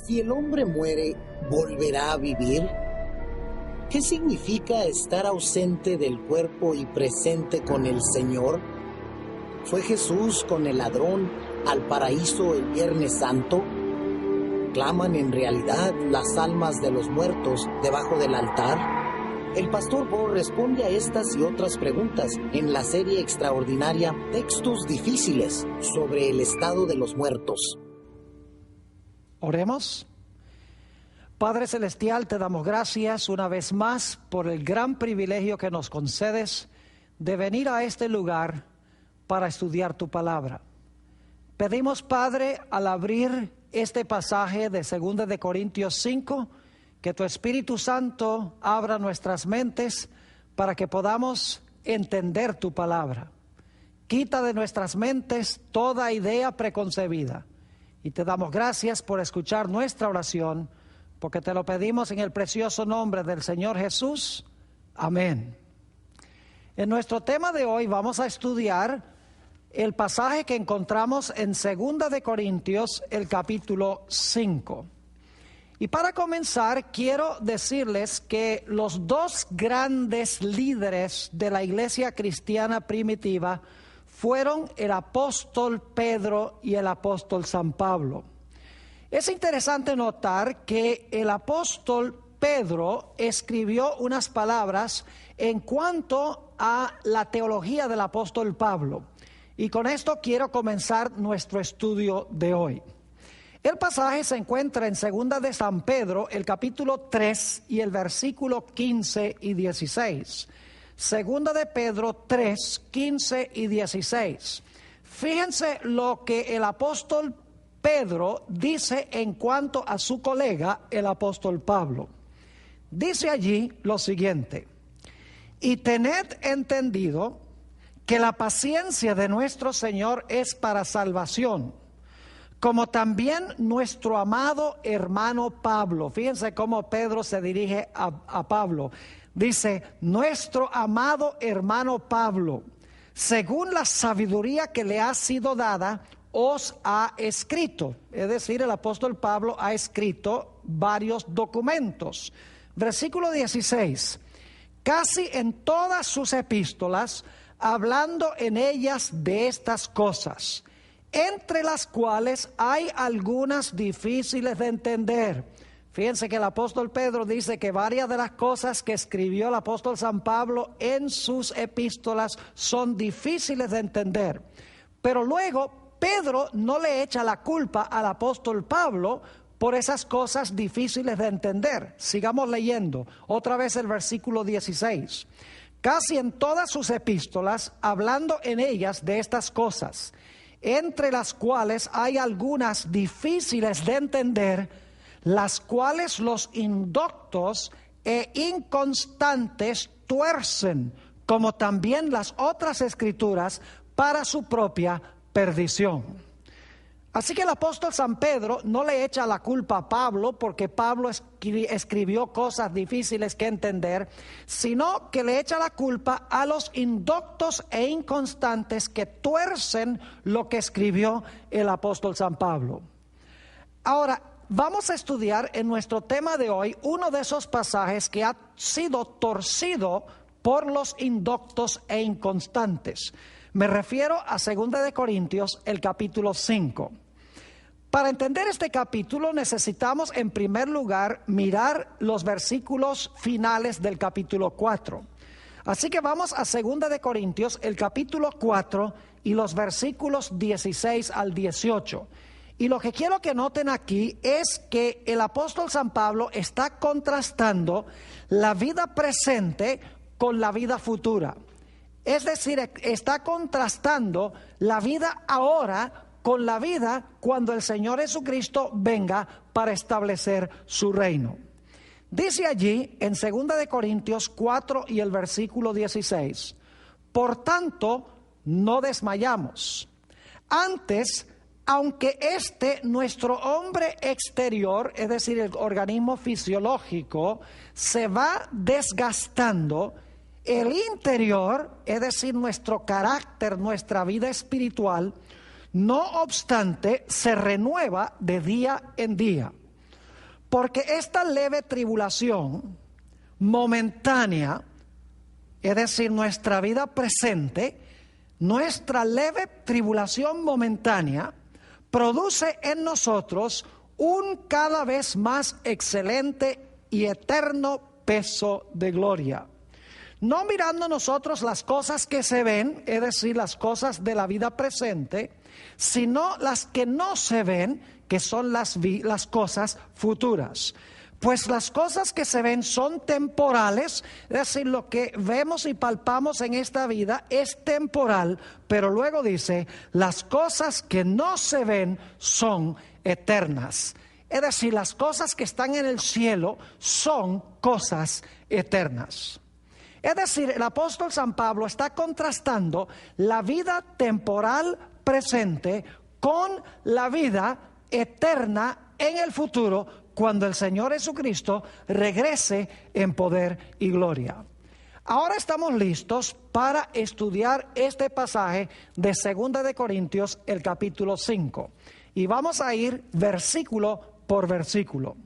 Si el hombre muere, ¿volverá a vivir? ¿Qué significa estar ausente del cuerpo y presente con el Señor? ¿Fue Jesús con el ladrón al paraíso el Viernes Santo? ¿Claman en realidad las almas de los muertos debajo del altar? El pastor Bo responde a estas y otras preguntas en la serie extraordinaria Textos Difíciles sobre el estado de los muertos. Oremos. Padre Celestial, te damos gracias una vez más por el gran privilegio que nos concedes de venir a este lugar para estudiar tu palabra. Pedimos, Padre, al abrir este pasaje de 2 de Corintios 5, que tu Espíritu Santo abra nuestras mentes para que podamos entender tu palabra. Quita de nuestras mentes toda idea preconcebida. Y te damos gracias por escuchar nuestra oración, porque te lo pedimos en el precioso nombre del Señor Jesús. Amén. En nuestro tema de hoy vamos a estudiar el pasaje que encontramos en 2 de Corintios, el capítulo 5. Y para comenzar, quiero decirles que los dos grandes líderes de la iglesia cristiana primitiva fueron el apóstol Pedro y el apóstol San Pablo. Es interesante notar que el apóstol Pedro escribió unas palabras en cuanto a la teología del apóstol Pablo. Y con esto quiero comenzar nuestro estudio de hoy. El pasaje se encuentra en 2 de San Pedro, el capítulo 3 y el versículo 15 y 16. 2 de Pedro 3, 15 y 16. Fíjense lo que el apóstol Pedro dice en cuanto a su colega, el apóstol Pablo. Dice allí lo siguiente: y tened entendido que la paciencia de nuestro Señor es para salvación, como también nuestro amado hermano Pablo. Fíjense cómo Pedro se dirige a Pablo. Dice, nuestro amado hermano Pablo, según la sabiduría que le ha sido dada, os ha escrito. Es decir, el apóstol Pablo ha escrito varios documentos. Versículo 16. Casi en todas sus epístolas, hablando en ellas de estas cosas, entre las cuales hay algunas difíciles de entender. Fíjense que el apóstol Pedro dice que varias de las cosas que escribió el apóstol San Pablo en sus epístolas son difíciles de entender. Pero luego Pedro no le echa la culpa al apóstol Pablo por esas cosas difíciles de entender. Sigamos leyendo otra vez el versículo 16. Casi en todas sus epístolas, hablando en ellas de estas cosas, entre las cuales hay algunas difíciles de entender, las cuales los indoctos e inconstantes tuercen, como también las otras escrituras, para su propia perdición. Así que el apóstol San Pedro no le echa la culpa a Pablo porque Pablo escribió cosas difíciles que entender, sino que le echa la culpa a los indoctos e inconstantes que tuercen lo que escribió el apóstol San Pablo. Ahora, vamos a estudiar en nuestro tema de hoy uno de esos pasajes que ha sido torcido por los indoctos e inconstantes. Me refiero a 2 de Corintios, el capítulo 5. Para entender este capítulo necesitamos en primer lugar mirar los versículos finales del capítulo 4. Así que vamos a 2 de Corintios, el capítulo 4 y los versículos 16 al 18. Y lo que quiero que noten aquí es que el apóstol San Pablo está contrastando la vida presente con la vida futura. Es decir, está contrastando la vida ahora con la vida cuando el Señor Jesucristo venga para establecer su reino. Dice allí en 2 de Corintios 4 y el versículo 16, por tanto, no desmayamos. Antes, aunque nuestro hombre exterior, es decir, el organismo fisiológico, se va desgastando, el interior, es decir, nuestro carácter, nuestra vida espiritual, no obstante, se renueva de día en día. Porque esta leve tribulación momentánea, es decir, nuestra vida presente, nuestra leve tribulación momentánea produce en nosotros un cada vez más excelente y eterno peso de gloria. No mirando nosotros las cosas que se ven, es decir, las cosas de la vida presente, sino las que no se ven, que son las cosas futuras. Pues las cosas que se ven son temporales, es decir, lo que vemos y palpamos en esta vida es temporal, pero luego dice, las cosas que no se ven son eternas. Es decir, las cosas que están en el cielo son cosas eternas. Es decir, el apóstol San Pablo está contrastando la vida temporal presente con la vida eterna en el futuro, cuando el Señor Jesucristo regrese en poder y gloria. Ahora estamos listos para estudiar este pasaje de 2 de Corintios, el capítulo 5. Y vamos a ir versículo por versículo.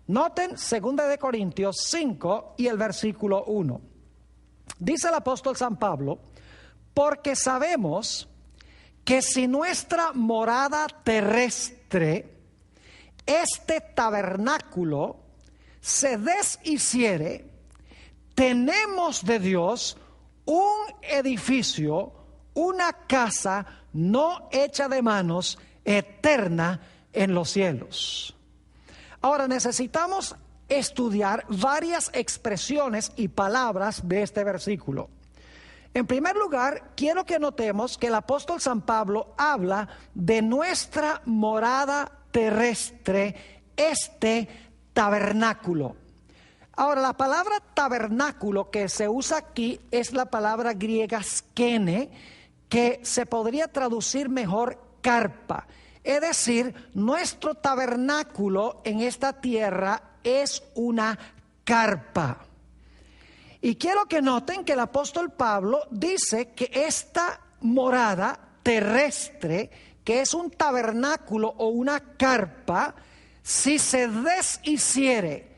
Noten 2 de Corintios 5 y el versículo 1. Dice el apóstol San Pablo, porque sabemos que si nuestra morada terrestre, este tabernáculo, se deshiciere, tenemos de Dios un edificio, una casa no hecha de manos, eterna en los cielos. Ahora necesitamos estudiar varias expresiones y palabras de este versículo. En primer lugar, quiero que notemos que el apóstol San Pablo habla de nuestra morada terrestre, este tabernáculo. Ahora, la palabra tabernáculo que se usa aquí es la palabra griega skene, que se podría traducir mejor carpa. Es decir, nuestro tabernáculo en esta tierra es una carpa. Y quiero que noten que el apóstol Pablo dice que esta morada terrestre, que es un tabernáculo o una carpa, si se deshiciere,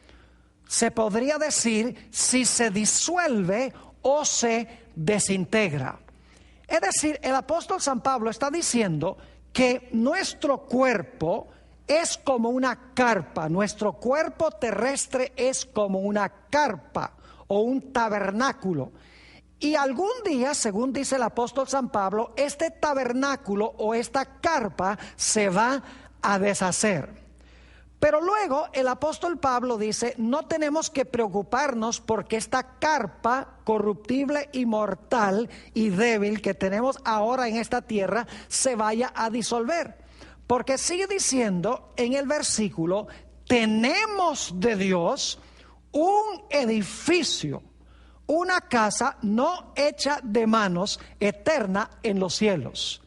se podría decir si se disuelve o se desintegra. Es decir, el apóstol San Pablo está diciendo que nuestro cuerpo es como una carpa, nuestro cuerpo terrestre es como una carpa o un tabernáculo. Y algún día, según dice el apóstol San Pablo, este tabernáculo o esta carpa se va a deshacer. Pero luego el apóstol Pablo dice, no tenemos que preocuparnos porque esta carpa corruptible y mortal y débil que tenemos ahora en esta tierra se vaya a disolver. Porque sigue diciendo en el versículo, tenemos de Dios un edificio, una casa no hecha de manos, eterna en los cielos.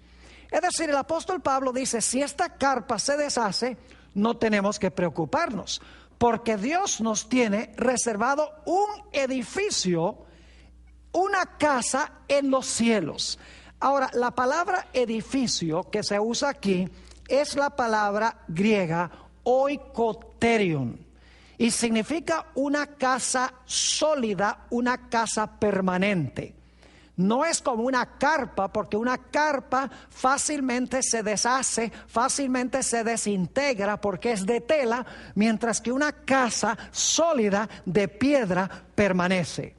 Es decir, el apóstol Pablo dice, si esta carpa se deshace, no tenemos que preocuparnos, porque Dios nos tiene reservado un edificio, una casa en los cielos. Ahora, la palabra edificio que se usa aquí es la palabra griega oikoterion y significa una casa sólida, una casa permanente. No es como una carpa, porque una carpa fácilmente se deshace, fácilmente se desintegra porque es de tela, mientras que una casa sólida de piedra permanece.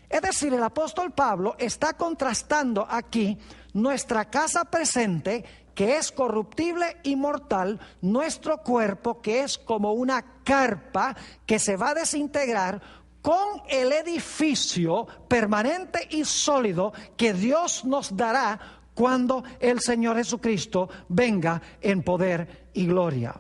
Es decir, el apóstol Pablo está contrastando aquí nuestra casa presente, que es corruptible y mortal, nuestro cuerpo, que es como una carpa que se va a desintegrar, con el edificio permanente y sólido que Dios nos dará cuando el Señor Jesucristo venga en poder y gloria.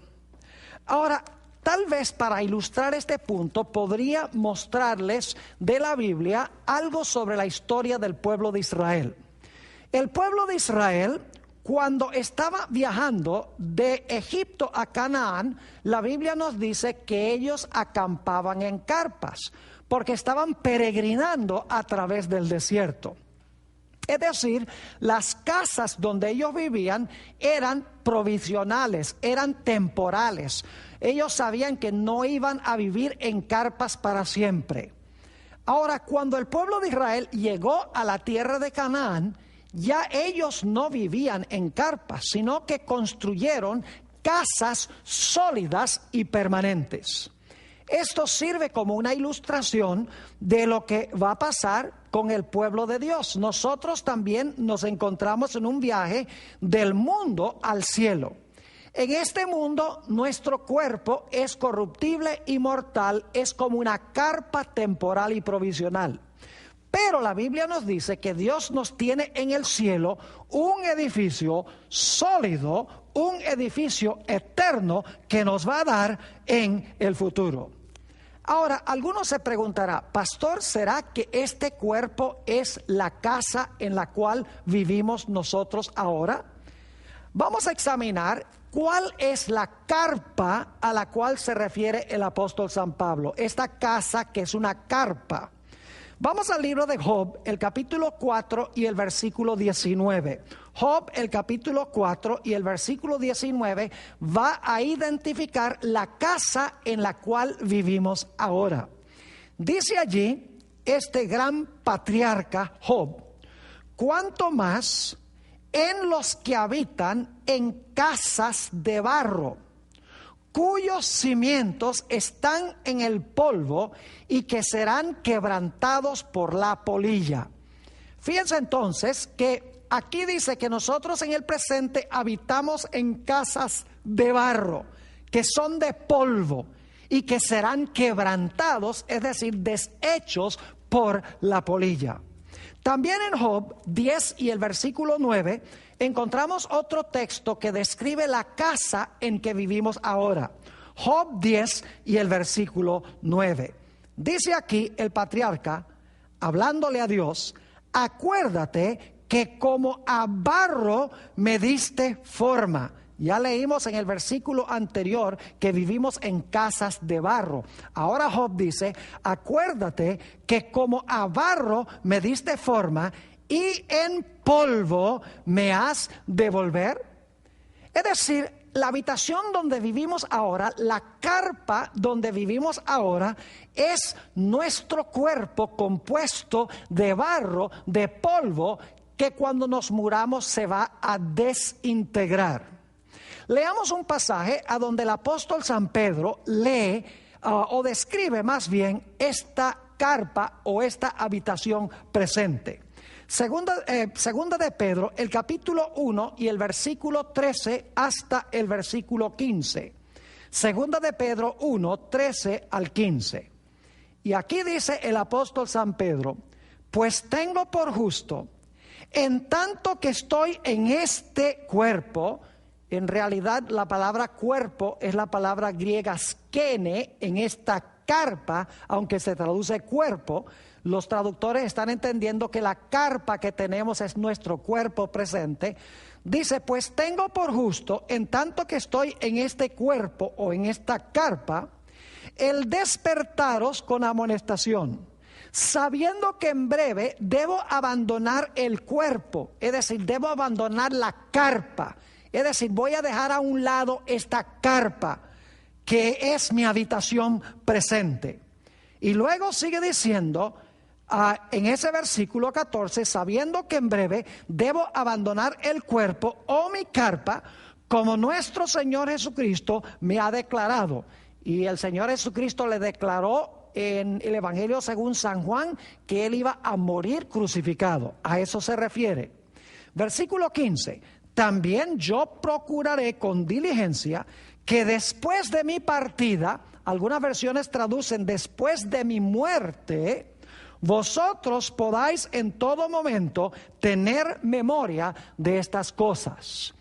Ahora, tal vez para ilustrar este punto podría mostrarles de la Biblia algo sobre la historia del pueblo de Israel. El pueblo de Israel, cuando estaba viajando de Egipto a Canaán, la Biblia nos dice que ellos acampaban en carpas, porque estaban peregrinando a través del desierto. Es decir, las casas donde ellos vivían eran provisionales, eran temporales. Ellos sabían que no iban a vivir en carpas para siempre. Ahora, cuando el pueblo de Israel llegó a la tierra de Canaán, ya ellos no vivían en carpas, sino que construyeron casas sólidas y permanentes. Esto sirve como una ilustración de lo que va a pasar con el pueblo de Dios. Nosotros también nos encontramos en un viaje del mundo al cielo. En este mundo nuestro cuerpo es corruptible y mortal, es como una carpa temporal y provisional. Pero la Biblia nos dice que Dios nos tiene en el cielo un edificio sólido, un edificio eterno que nos va a dar en el futuro. Ahora, algunos se preguntarán, pastor, ¿será que este cuerpo es la casa en la cual vivimos nosotros ahora? Vamos a examinar cuál es la carpa a la cual se refiere el apóstol San Pablo. Esta casa que es una carpa. Vamos al libro de Job, el capítulo 4 y el versículo 19. Job, el capítulo 4 y el versículo 19 va a identificar la casa en la cual vivimos ahora. Dice allí este gran patriarca Job: cuanto más en los que habitan en casas de barro, cuyos cimientos están en el polvo y que serán quebrantados por la polilla. Fíjense entonces que aquí dice que nosotros en el presente habitamos en casas de barro, que son de polvo y que serán quebrantados, es decir, deshechos por la polilla. También en Job 10 y el versículo 9 encontramos otro texto que describe la casa en que vivimos ahora. Job 10 y el versículo 9. Dice aquí el patriarca, hablándole a Dios: acuérdate que como a barro me diste forma. Ya leímos en el versículo anterior que vivimos en casas de barro. Ahora Job dice: acuérdate que como a barro me diste forma y en polvo me has de volver. Es decir, la habitación donde vivimos ahora, la carpa donde vivimos ahora, es nuestro cuerpo compuesto de barro, de polvo, que cuando nos muramos se va a desintegrar. Leamos un pasaje a donde el apóstol San Pedro lee o describe más bien esta carpa o esta habitación presente. Segunda de Pedro, el capítulo 1 y el versículo 13 hasta el versículo 15. Segunda de Pedro 1, 13 al 15. Y aquí dice el apóstol San Pedro: pues tengo por justo, en tanto que estoy en este cuerpo. En realidad la palabra cuerpo es la palabra griega skene en esta carpa, aunque se traduce cuerpo. Los traductores están entendiendo que la carpa que tenemos es nuestro cuerpo presente. Dice: pues tengo por justo, en tanto que estoy en este cuerpo o en esta carpa, el despertaros con amonestación, sabiendo que en breve debo abandonar el cuerpo, es decir, debo abandonar la carpa. Es decir, voy a dejar a un lado esta carpa que es mi habitación presente. Y luego sigue diciendo en ese versículo 14: sabiendo que en breve debo abandonar el cuerpo o mi carpa, como nuestro Señor Jesucristo me ha declarado. Y el Señor Jesucristo le declaró en el Evangelio según San Juan que Él iba a morir crucificado. A eso se refiere. Versículo 15: también yo procuraré con diligencia que después de mi partida, algunas versiones traducen después de mi muerte, vosotros podáis en todo momento tener memoria de estas cosas.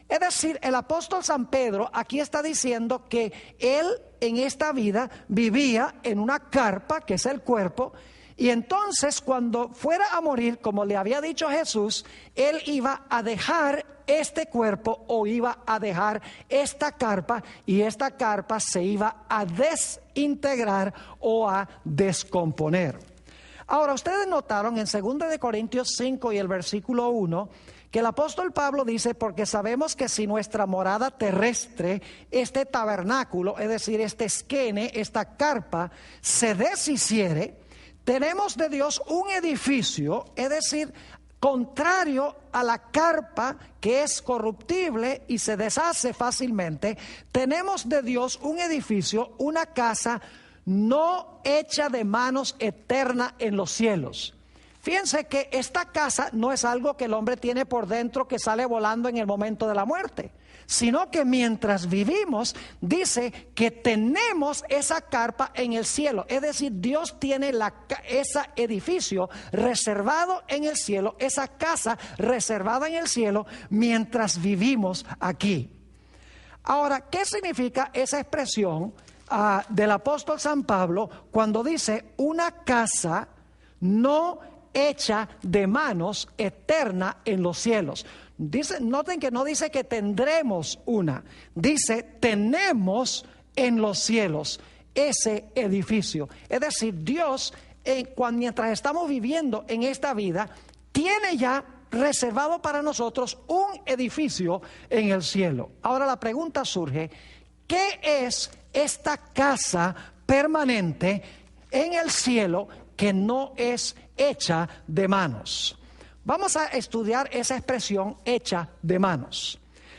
Es decir, el apóstol San Pedro aquí está diciendo que él en esta vida vivía en una carpa, que es el cuerpo, y entonces cuando fuera a morir, como le había dicho Jesús, él iba a dejar este cuerpo o iba a dejar esta carpa, y esta carpa se iba a desintegrar o a descomponer. Ahora, ustedes notaron en 2 de Corintios 5 y el versículo 1 que el apóstol Pablo dice: porque sabemos que si nuestra morada terrestre, este tabernáculo, es decir, este esquene, esta carpa, se deshiciere, tenemos de Dios un edificio, es decir, contrario a la carpa que es corruptible y se deshace fácilmente, tenemos de Dios un edificio, una casa no hecha de manos, eterna en los cielos. Fíjense que esta casa no es algo que el hombre tiene por dentro que sale volando en el momento de la muerte, sino que mientras vivimos, dice que tenemos esa carpa en el cielo. Es decir, Dios tiene ese edificio reservado en el cielo, esa casa reservada en el cielo, mientras vivimos aquí. Ahora, ¿qué significa esa expresión del apóstol San Pablo cuando dice una casa no hecha de manos, eterna en los cielos? Noten que no dice que tendremos una, dice tenemos en los cielos ese edificio. Es decir, Dios, mientras estamos viviendo en esta vida, tiene ya reservado para nosotros un edificio en el cielo. Ahora la pregunta surge: ¿qué es esta casa permanente en el cielo que no es hecha de manos? Vamos a estudiar esa expresión, hecha de manos.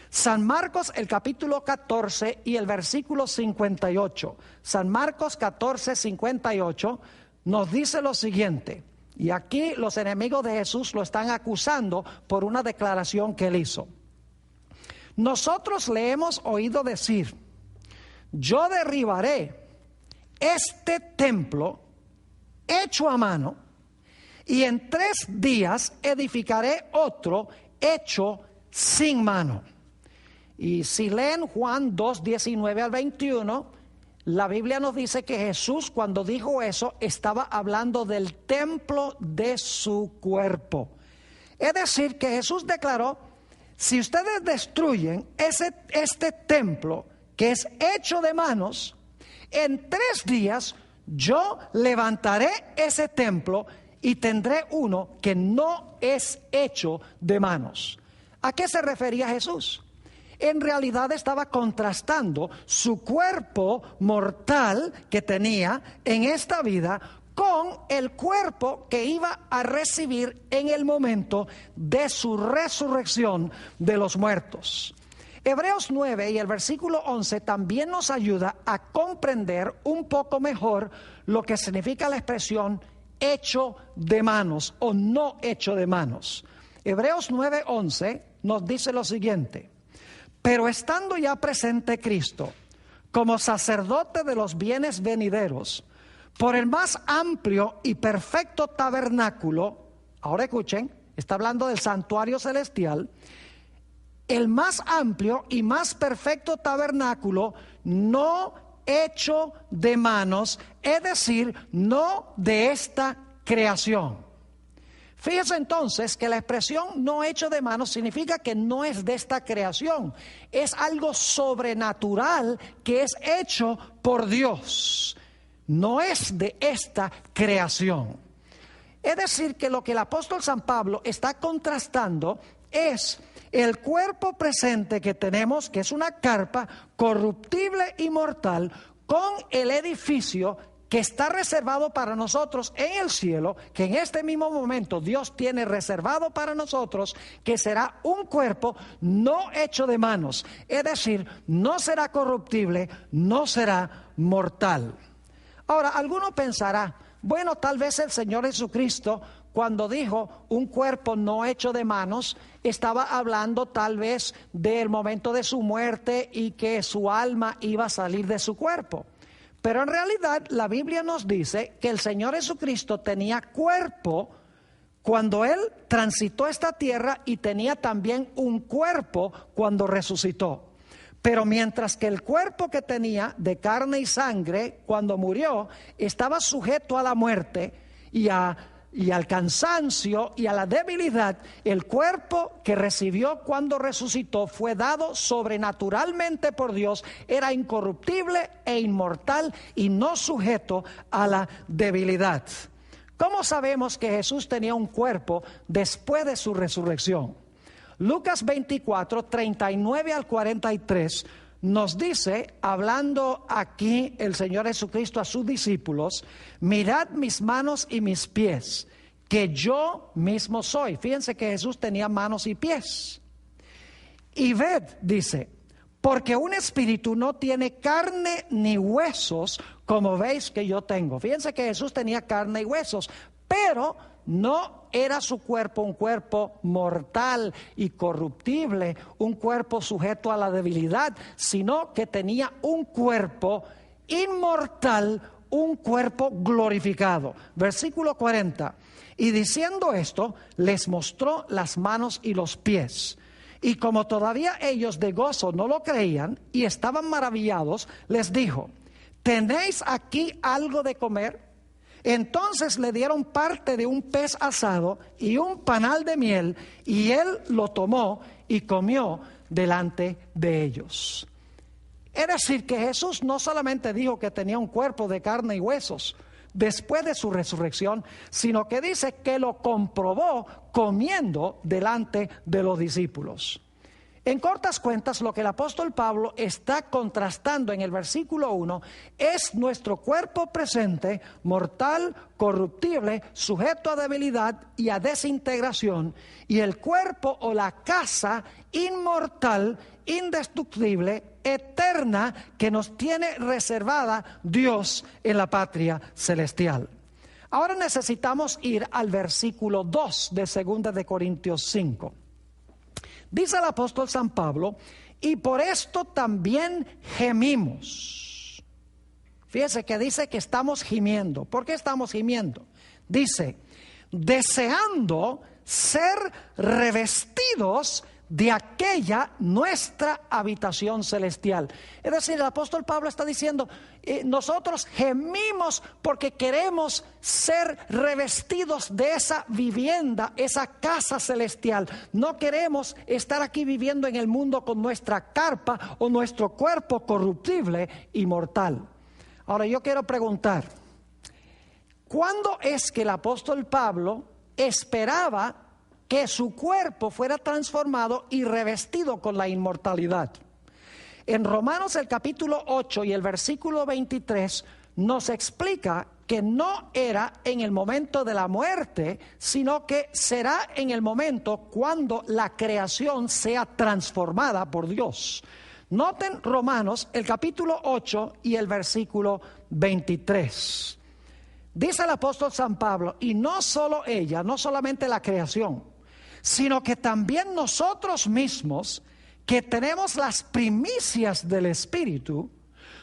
San Marcos, el capítulo 14 y el versículo 58. San Marcos 14, 58 nos dice lo siguiente. Y aquí los enemigos de Jesús lo están acusando por una declaración que él hizo. Nosotros le hemos oído decir: yo derribaré este templo hecho a mano, y en 3 días edificaré otro hecho sin mano. Y si leen Juan 2, 19 al 21, la Biblia nos dice que Jesús, cuando dijo eso, estaba hablando del templo de su cuerpo. Es decir, que Jesús declaró: si ustedes destruyen este templo que es hecho de manos, en 3 días yo levantaré ese templo y tendré uno que no es hecho de manos. ¿A qué se refería Jesús? En realidad estaba contrastando su cuerpo mortal que tenía en esta vida con el cuerpo que iba a recibir en el momento de su resurrección de los muertos. Hebreos 9 y el versículo 11 también nos ayuda a comprender un poco mejor lo que significa la expresión hecho de manos o no hecho de manos. Hebreos 9:11 nos dice lo siguiente: pero estando ya presente Cristo como sacerdote de los bienes venideros, por el más amplio y perfecto tabernáculo, ahora escuchen, está hablando del santuario celestial, el más amplio y más perfecto tabernáculo, no hecho de manos, es decir, no de esta creación. Fíjense entonces que la expresión no hecho de manos significa que no es de esta creación, es algo sobrenatural que es hecho por Dios, no es de esta creación. Es decir, que lo que el apóstol San Pablo está contrastando es el cuerpo presente que tenemos, que es una carpa corruptible y mortal, con el edificio que está reservado para nosotros en el cielo, que en este mismo momento Dios tiene reservado para nosotros, que será un cuerpo no hecho de manos, es decir, no será corruptible, no será mortal. Ahora, alguno pensará, bueno, tal vez el Señor Jesucristo, cuando dijo un cuerpo no hecho de manos, estaba hablando tal vez del momento de su muerte y que su alma iba a salir de su cuerpo. Pero en realidad la Biblia nos dice que el Señor Jesucristo tenía cuerpo cuando Él transitó esta tierra y tenía también un cuerpo cuando resucitó. Pero mientras que el cuerpo que tenía de carne y sangre cuando murió estaba sujeto a la muerte y al cansancio y a la debilidad, el cuerpo que recibió cuando resucitó fue dado sobrenaturalmente por Dios, era incorruptible e inmortal y no sujeto a la debilidad. ¿Cómo sabemos que Jesús tenía un cuerpo después de su resurrección? Lucas 24, 39 al 43 nos dice, hablando aquí el Señor Jesucristo a sus discípulos: mirad mis manos y mis pies, que yo mismo soy. Fíjense que Jesús tenía manos y pies. Y ved, dice, porque un espíritu no tiene carne ni huesos, como veis que yo tengo. Fíjense que Jesús tenía carne y huesos, pero no era su cuerpo un cuerpo mortal y corruptible, un cuerpo sujeto a la debilidad, sino que tenía un cuerpo inmortal, un cuerpo glorificado. Versículo 40. Y diciendo esto, les mostró las manos y los pies. Y como todavía ellos de gozo no lo creían y estaban maravillados, les dijo: ¿tenéis aquí algo de comer? Entonces le dieron parte de un pez asado y un panal de miel, y él lo tomó y comió delante de ellos. Es decir, que Jesús no solamente dijo que tenía un cuerpo de carne y huesos después de su resurrección, sino que dice que lo comprobó comiendo delante de los discípulos. En cortas cuentas, lo que el apóstol Pablo está contrastando en el versículo 1 es nuestro cuerpo presente, mortal, corruptible, sujeto a debilidad y a desintegración, y el cuerpo o la casa inmortal, indestructible, eterna, que nos tiene reservada Dios en la patria celestial. Ahora necesitamos ir al versículo 2 de 2 de Corintios 5. Dice el apóstol San Pablo: y por esto también gemimos. Fíjese que dice que estamos gimiendo. ¿Por qué estamos gimiendo? Dice, deseando ser revestidos de aquella nuestra habitación celestial. Es decir, el apóstol Pablo está diciendo, nosotros gemimos porque queremos ser revestidos de esa vivienda, esa casa celestial. No queremos estar aquí viviendo en el mundo con nuestra carpa o nuestro cuerpo corruptible y mortal. Ahora yo quiero preguntar, ¿cuándo es que el apóstol Pablo esperaba que su cuerpo fuera transformado y revestido con la inmortalidad? En Romanos el capítulo 8 y el versículo 23 nos explica que no era en el momento de la muerte, sino que será en el momento cuando la creación sea transformada por Dios. Noten Romanos el capítulo 8 y el versículo 23. Dice el apóstol San Pablo, y no solo ella, no solamente la creación, sino que también nosotros mismos, que tenemos las primicias del Espíritu,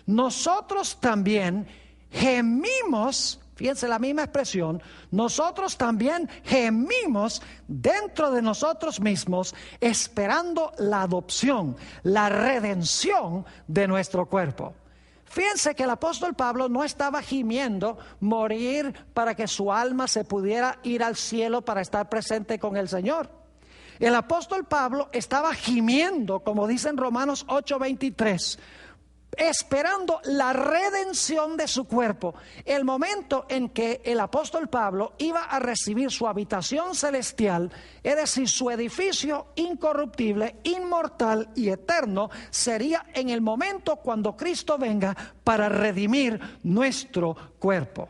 nosotros también gemimos, fíjense la misma expresión, nosotros también gemimos dentro de nosotros mismos, esperando la adopción, la redención de nuestro cuerpo. Fíjense que el apóstol Pablo no estaba gimiendo morir para que su alma se pudiera ir al cielo para estar presente con el Señor. El apóstol Pablo estaba gimiendo, como dice en Romanos 8:23, esperando la redención de su cuerpo. El momento en que el apóstol Pablo iba a recibir su habitación celestial, es decir, su edificio incorruptible, inmortal y eterno, sería en el momento cuando Cristo venga para redimir nuestro cuerpo.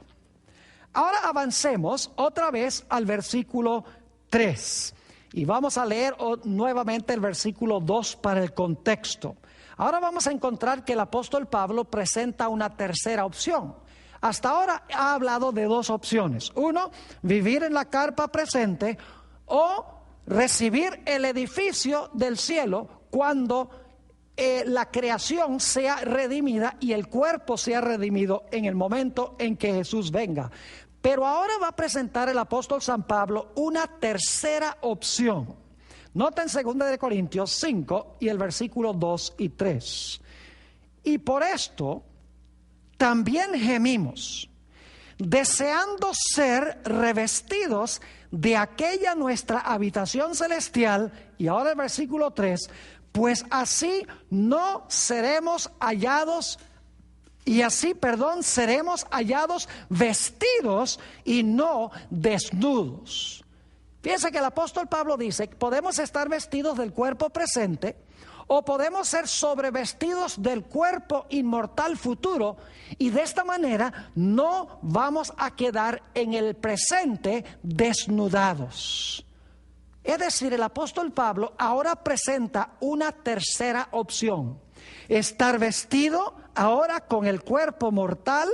Ahora avancemos otra vez al versículo 3 y vamos a leer nuevamente el versículo 2 para el contexto. Ahora vamos a encontrar que el apóstol Pablo presenta una tercera opción. Hasta ahora ha hablado de dos opciones. Uno, vivir en la carpa presente, o recibir el edificio del cielo cuando la creación sea redimida y el cuerpo sea redimido en el momento en que Jesús venga. Pero ahora va a presentar el apóstol San Pablo una tercera opción. Noten 2 de Corintios 5 y el versículo 2 y 3. Y por esto también gemimos, deseando ser revestidos de aquella nuestra habitación celestial. Y ahora el versículo 3, pues así no seremos hallados y así, seremos hallados vestidos y no desnudos. Fíjense que el apóstol Pablo dice que podemos estar vestidos del cuerpo presente o podemos ser sobrevestidos del cuerpo inmortal futuro, y de esta manera no vamos a quedar en el presente desnudados. Es decir, el apóstol Pablo ahora presenta una tercera opción: estar vestido ahora con el cuerpo mortal,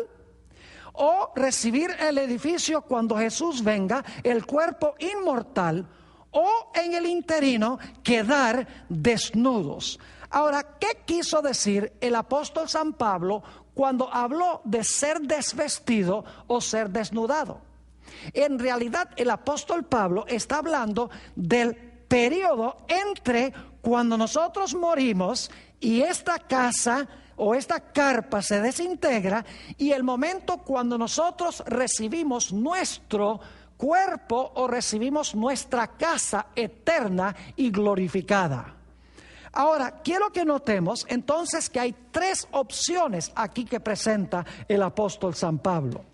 o recibir el edificio cuando Jesús venga, el cuerpo inmortal, o en el interino quedar desnudos. Ahora, ¿qué quiso decir el apóstol San Pablo cuando habló de ser desvestido o ser desnudado? En realidad, el apóstol Pablo está hablando del periodo entre cuando nosotros morimos y esta casa o esta carpa se desintegra, y el momento cuando nosotros recibimos nuestro cuerpo o recibimos nuestra casa eterna y glorificada. Ahora, quiero que notemos entonces que hay tres opciones aquí que presenta el apóstol San Pablo.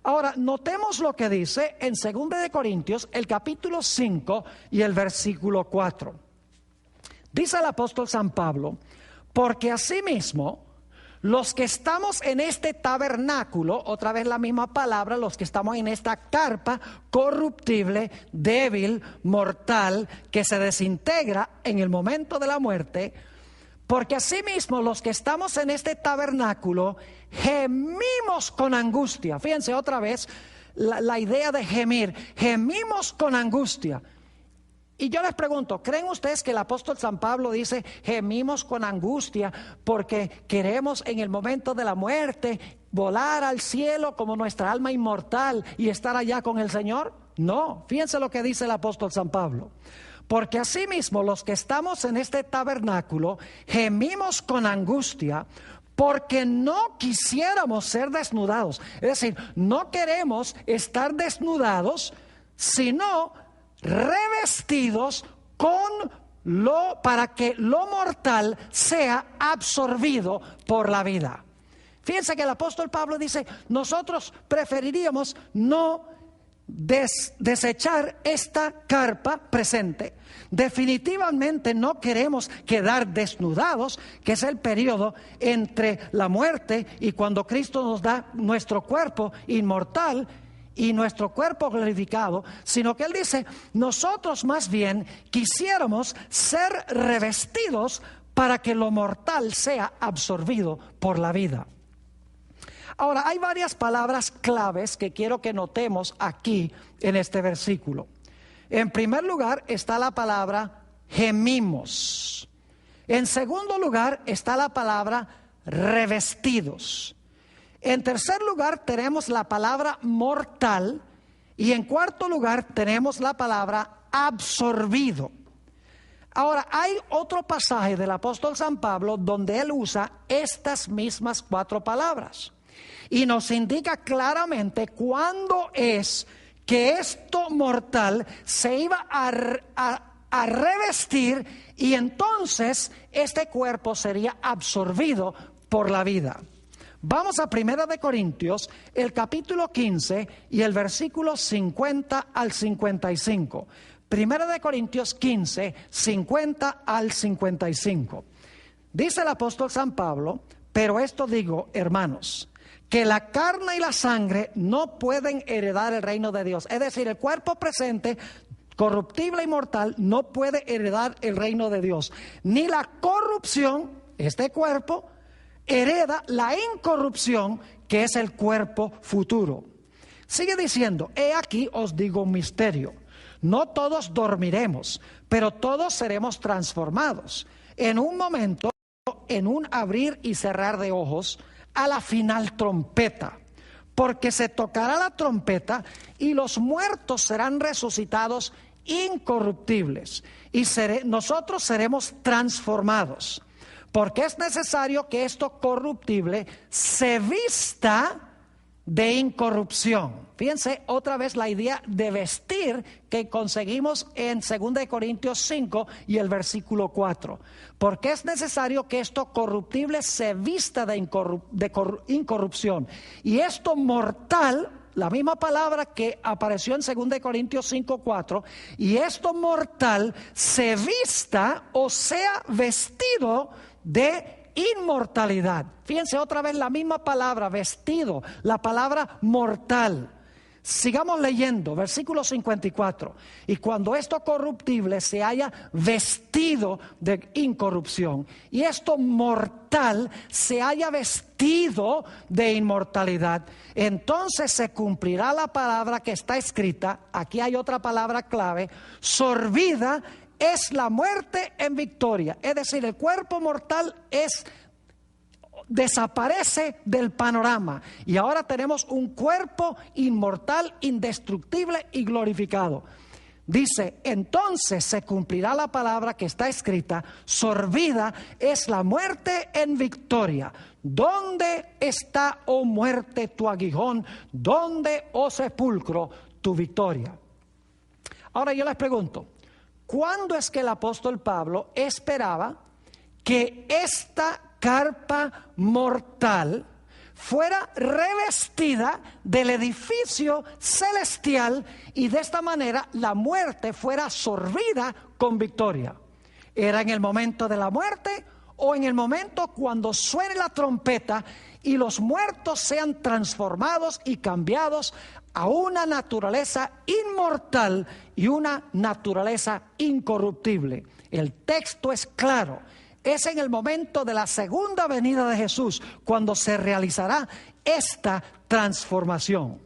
Ahora, notemos lo que dice en 2 de Corintios, el capítulo 5 y el versículo 4. Dice el apóstol San Pablo: porque asimismo, los que estamos en este tabernáculo, otra vez la misma palabra, los que estamos en esta carpa corruptible, débil, mortal, que se desintegra en el momento de la muerte, porque asimismo los que estamos en este tabernáculo gemimos con angustia. Fíjense otra vez la idea de gemir, gemimos con angustia. Y yo les pregunto, ¿creen ustedes que el apóstol San Pablo dice gemimos con angustia porque queremos en el momento de la muerte volar al cielo como nuestra alma inmortal y estar allá con el Señor? No, fíjense lo que dice el apóstol San Pablo: porque asimismo los que estamos en este tabernáculo gemimos con angustia porque no quisiéramos ser desnudados. Es decir, no queremos estar desnudados, sino revestidos para que lo mortal sea absorbido por la vida. Fíjense que el apóstol Pablo dice: nosotros preferiríamos no desechar esta carpa presente. Definitivamente no queremos quedar desnudados, que es el periodo entre la muerte y cuando Cristo nos da nuestro cuerpo inmortal y nuestro cuerpo glorificado, sino que él dice: nosotros más bien quisiéramos ser revestidos para que lo mortal sea absorbido por la vida. Ahora, hay varias palabras claves que quiero que notemos aquí en este versículo. En primer lugar está la palabra gemimos. En segundo lugar está la palabra revestidos. En tercer lugar tenemos la palabra mortal, y en cuarto lugar tenemos la palabra absorbido. Ahora, hay otro pasaje del apóstol San Pablo donde él usa estas mismas cuatro palabras y nos indica claramente cuándo es que esto mortal se iba a revestir, y entonces este cuerpo sería absorbido por la vida. Vamos a 1 de Corintios, el capítulo 15 y el versículo 50 al 55. 1 de Corintios 15, 50 al 55. Dice el apóstol San Pablo: pero esto digo, hermanos, que la carne y la sangre no pueden heredar el reino de Dios. Es decir, el cuerpo presente, corruptible y mortal, no puede heredar el reino de Dios. Ni la corrupción, este cuerpo, hereda la incorrupción, que es el cuerpo futuro. Sigue diciendo: he aquí os digo un misterio. No todos dormiremos, pero todos seremos transformados. En un momento, en un abrir y cerrar de ojos, a la final trompeta. Porque se tocará la trompeta y los muertos serán resucitados incorruptibles. Y nosotros seremos transformados. Porque es necesario que esto corruptible se vista de incorrupción. Fíjense otra vez la idea de vestir que conseguimos en 2 Corintios 5 y el versículo 4. Porque es necesario que esto corruptible se vista de incorrupción. Y esto mortal, la misma palabra que apareció en 2 Corintios 5, 4, y esto mortal se vista o sea vestido de inmortalidad. Fíjense otra vez la misma palabra, vestido, la palabra mortal. Sigamos leyendo, versículo 54. Y cuando esto corruptible se haya vestido de incorrupción y esto mortal se haya vestido de inmortalidad, entonces se cumplirá la palabra que está escrita. Aquí hay otra palabra clave: sorbida es la muerte en victoria. Es decir, el cuerpo mortal desaparece del panorama y ahora tenemos un cuerpo inmortal, indestructible y glorificado. Dice, entonces se cumplirá la palabra que está escrita: sorbida es la muerte en victoria. ¿Dónde está, oh muerte, tu aguijón? ¿Dónde, oh sepulcro, tu victoria? Ahora yo les pregunto, ¿cuándo es que el apóstol Pablo esperaba que esta carpa mortal fuera revestida del edificio celestial y de esta manera la muerte fuera sorbida con victoria? ¿Era en el momento de la muerte o en el momento cuando suene la trompeta y los muertos sean transformados y cambiados a una naturaleza inmortal y una naturaleza incorruptible? El texto es claro. Es en el momento de la segunda venida de Jesús cuando se realizará esta transformación.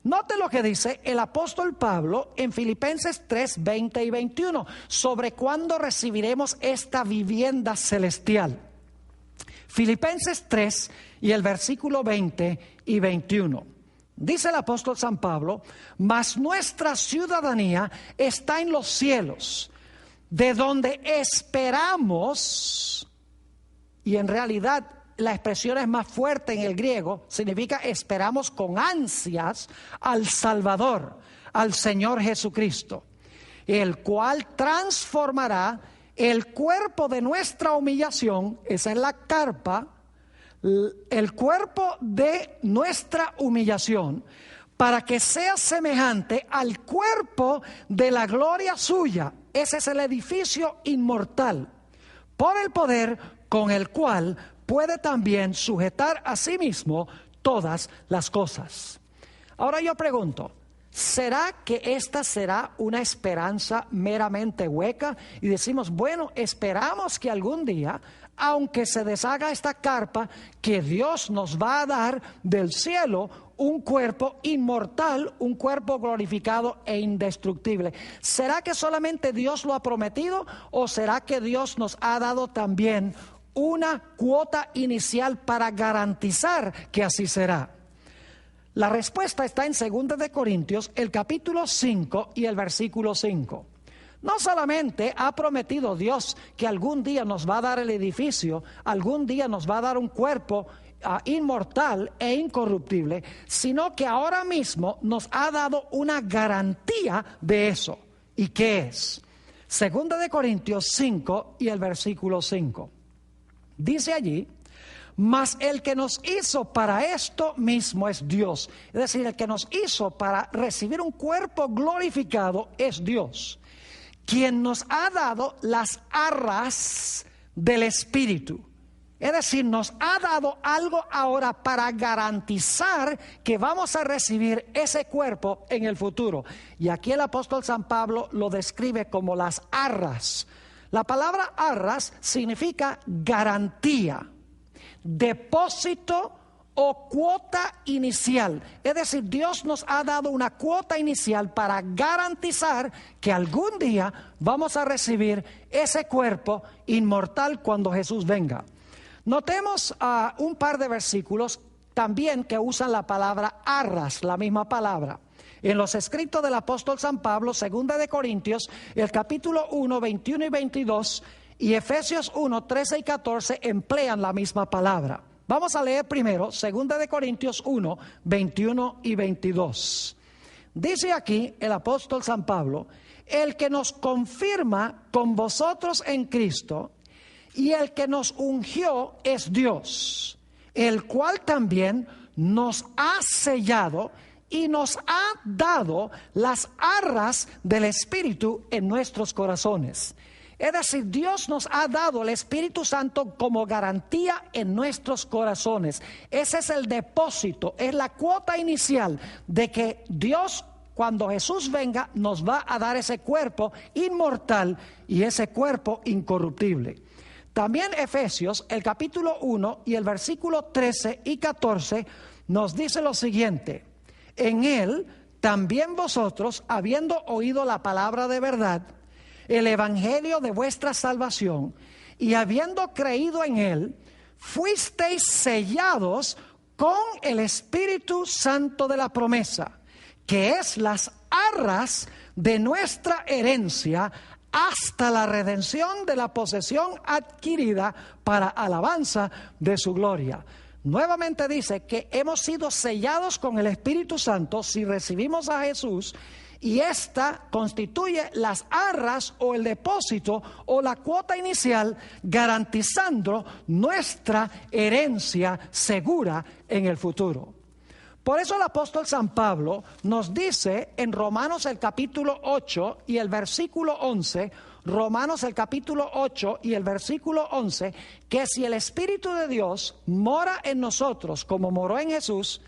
Note lo que dice el apóstol Pablo en Filipenses 3, 20 y 21 sobre cuándo recibiremos esta vivienda celestial. Filipenses 3 y el versículo 20 y 21. Dice el apóstol San Pablo: mas nuestra ciudadanía está en los cielos, de donde esperamos, y en realidad la expresión es más fuerte en el griego, significa esperamos con ansias al Salvador, al Señor Jesucristo, el cual transformará el cuerpo de nuestra humillación, esa es la carpa, el cuerpo de nuestra humillación, para que sea semejante al cuerpo de la gloria suya. Ese es el edificio inmortal, por el poder con el cual puede también sujetar a sí mismo todas las cosas. Ahora yo pregunto, ¿será que esta será una esperanza meramente hueca? Y decimos, bueno, esperamos que algún día, aunque se deshaga esta carpa, que Dios nos va a dar del cielo un cuerpo inmortal, un cuerpo glorificado e indestructible. ¿Será que solamente Dios lo ha prometido o será que Dios nos ha dado también una cuota inicial para garantizar que así será? La respuesta está en 2 Corintios, el capítulo 5 y el versículo 5. No solamente ha prometido Dios que algún día nos va a dar el edificio, algún día nos va a dar un cuerpo inmortal e incorruptible, sino que ahora mismo nos ha dado una garantía de eso. ¿Y qué es? 2 Corintios 5 y el versículo 5. Dice allí: mas el que nos hizo para esto mismo es Dios. Es decir, el que nos hizo para recibir un cuerpo glorificado es Dios, quien nos ha dado las arras del Espíritu. Es decir, nos ha dado algo ahora para garantizar que vamos a recibir ese cuerpo en el futuro. Y aquí el apóstol San Pablo lo describe como las arras. La palabra arras significa garantía, depósito o cuota inicial. Es decir, Dios nos ha dado una cuota inicial para garantizar que algún día vamos a recibir ese cuerpo inmortal cuando Jesús venga. Notemos un par de versículos también que usan la palabra arras, la misma palabra. En los escritos del apóstol San Pablo, 2 Corintios, el capítulo 1, 21 y 22, y Efesios 1, 13 y 14 emplean la misma palabra. Vamos a leer primero 2 Corintios 1, 21 y 22. Dice aquí el apóstol San Pablo: el que nos confirma con vosotros en Cristo y el que nos ungió es Dios, el cual también nos ha sellado y nos ha dado las arras del Espíritu en nuestros corazones. Es decir, Dios nos ha dado el Espíritu Santo como garantía en nuestros corazones. Ese es el depósito, es la cuota inicial de que Dios, cuando Jesús venga, nos va a dar ese cuerpo inmortal y ese cuerpo incorruptible. También Efesios, el capítulo 1 y el versículo 13 y 14 nos dice lo siguiente: en él también vosotros, habiendo oído la palabra de verdad, el evangelio de vuestra salvación, y habiendo creído en él, fuisteis sellados con el Espíritu Santo de la promesa, que es las arras de nuestra herencia hasta la redención de la posesión adquirida para alabanza de su gloria. Nuevamente dice que hemos sido sellados con el Espíritu Santo si recibimos a Jesús, y esta constituye las arras o el depósito o la cuota inicial, garantizando nuestra herencia segura en el futuro. Por eso el apóstol San Pablo nos dice en Romanos el capítulo 8 y el versículo 11, Romanos el capítulo 8 y el versículo 11, que si el Espíritu de Dios mora en nosotros como moró en Jesús,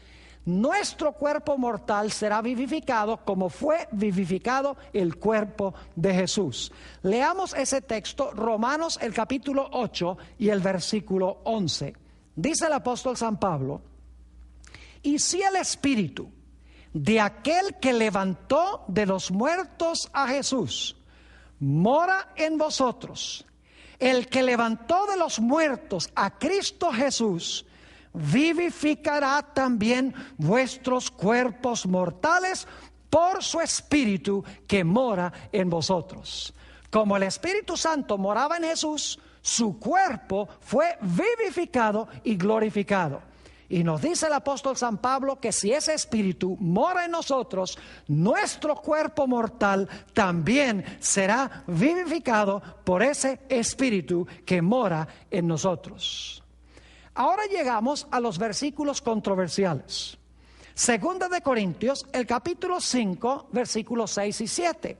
nuestro cuerpo mortal será vivificado como fue vivificado el cuerpo de Jesús. Leamos ese texto, Romanos el capítulo 8 y el versículo 11. Dice el apóstol San Pablo: y si el Espíritu de aquel que levantó de los muertos a Jesús mora en vosotros, el que levantó de los muertos a Cristo Jesús vivificará también vuestros cuerpos mortales por su Espíritu que mora en vosotros. Como el Espíritu Santo moraba en Jesús, su cuerpo fue vivificado y glorificado. Y nos dice el apóstol San Pablo que si ese Espíritu mora en nosotros, nuestro cuerpo mortal también será vivificado por ese Espíritu que mora en nosotros. Ahora llegamos a los versículos controversiales. 2 Corintios, el capítulo 5, versículos 6 y 7.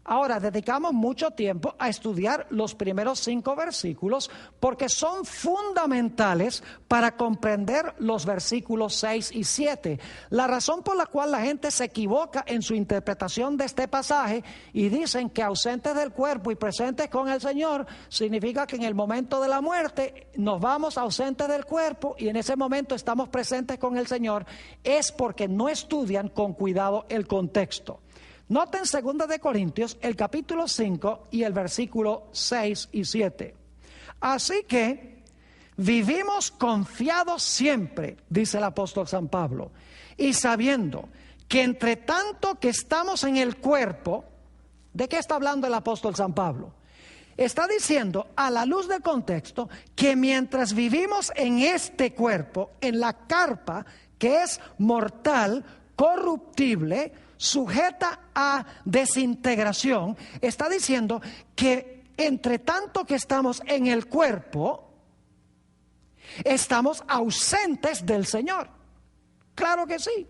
Ahora dedicamos mucho tiempo a estudiar los primeros 5 versículos porque son fundamentales para comprender los versículos 6 y 7. La razón por la cual la gente se equivoca en su interpretación de este pasaje y dicen que ausentes del cuerpo y presentes con el Señor significa que en el momento de la muerte nos vamos ausentes del cuerpo y en ese momento estamos presentes con el Señor, es porque no estudian con cuidado el contexto. Noten 2 de Corintios, el capítulo 5 y el versículo 6 y 7. Así que vivimos confiados siempre, dice el apóstol San Pablo, y sabiendo que entre tanto que estamos en el cuerpo, ¿de qué está hablando el apóstol San Pablo? Está diciendo, a la luz del contexto, que mientras vivimos en este cuerpo, en la carpa, que es mortal, corruptible, sujeta a desintegración, está diciendo que entre tanto que estamos en el cuerpo, estamos ausentes del Señor. Claro que sí.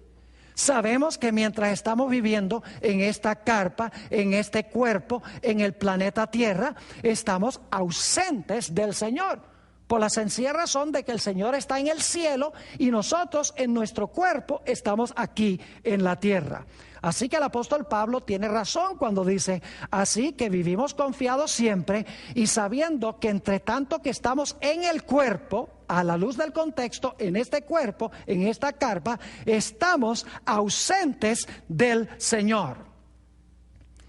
Sabemos que mientras estamos viviendo en esta carpa, en este cuerpo, en el planeta Tierra, estamos ausentes del Señor. Por la sencilla razón de que el Señor está en el cielo y nosotros en nuestro cuerpo estamos aquí en la tierra. Así que el apóstol Pablo tiene razón cuando dice, así que vivimos confiados siempre y sabiendo que entre tanto que estamos en el cuerpo, a la luz del contexto, en este cuerpo, en esta carpa, estamos ausentes del Señor.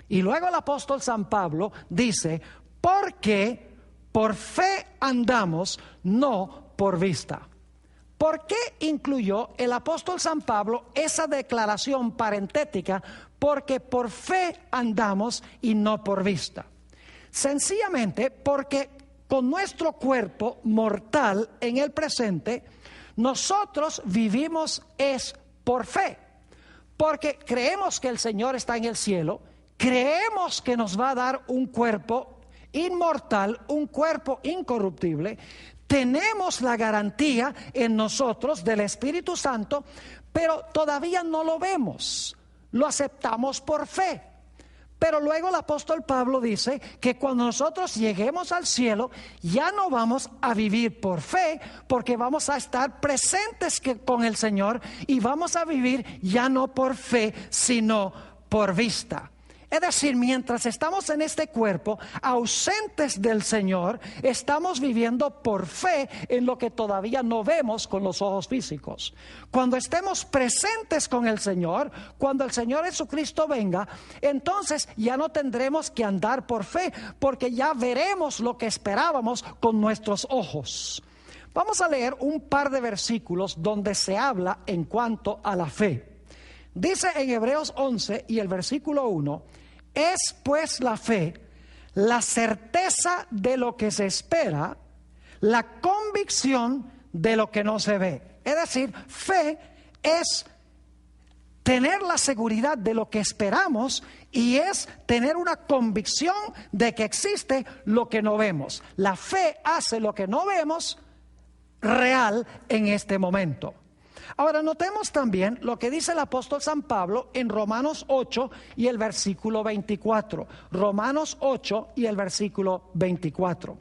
Y luego el apóstol San Pablo dice, porque por fe andamos, no por vista. ¿Por qué incluyó el apóstol San Pablo esa declaración parentética? Porque por fe andamos y no por vista. Sencillamente porque con nuestro cuerpo mortal en el presente, nosotros vivimos es por fe, porque creemos que el Señor está en el cielo, creemos que nos va a dar un cuerpo inmortal, un cuerpo incorruptible, tenemos la garantía en nosotros del Espíritu Santo, pero todavía no lo vemos, lo aceptamos por fe. Pero luego el apóstol Pablo dice que cuando nosotros lleguemos al cielo, ya no vamos a vivir por fe, porque vamos a estar presentes con el Señor y vamos a vivir ya no por fe, sino por vista. Es decir, mientras estamos en este cuerpo, ausentes del Señor, estamos viviendo por fe en lo que todavía no vemos con los ojos físicos. Cuando estemos presentes con el Señor, cuando el Señor Jesucristo venga, entonces ya no tendremos que andar por fe, porque ya veremos lo que esperábamos con nuestros ojos. Vamos a leer un par de versículos donde se habla en cuanto a la fe. Dice en Hebreos 11 y el versículo 1, es pues la fe, la certeza de lo que se espera, la convicción de lo que no se ve. Es decir, fe es tener la seguridad de lo que esperamos y es tener una convicción de que existe lo que no vemos. La fe hace lo que no vemos real en este momento. Ahora notemos también lo que dice el apóstol San Pablo en Romanos 8 y el versículo 24. Romanos 8 y el versículo 24.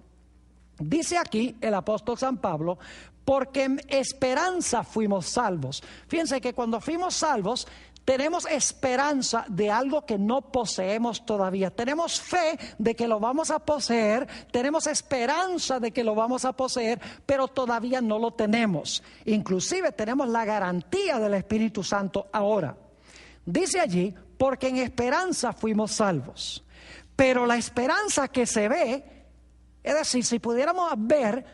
Dice aquí el apóstol San Pablo, porque en esperanza fuimos salvos. Fíjense que cuando fuimos salvos, tenemos esperanza de algo que no poseemos todavía. Tenemos fe de que lo vamos a poseer, tenemos esperanza de que lo vamos a poseer, pero todavía no lo tenemos. Inclusive tenemos la garantía del Espíritu Santo ahora. Dice allí, porque en esperanza fuimos salvos. Pero la esperanza que se ve, es decir, si pudiéramos ver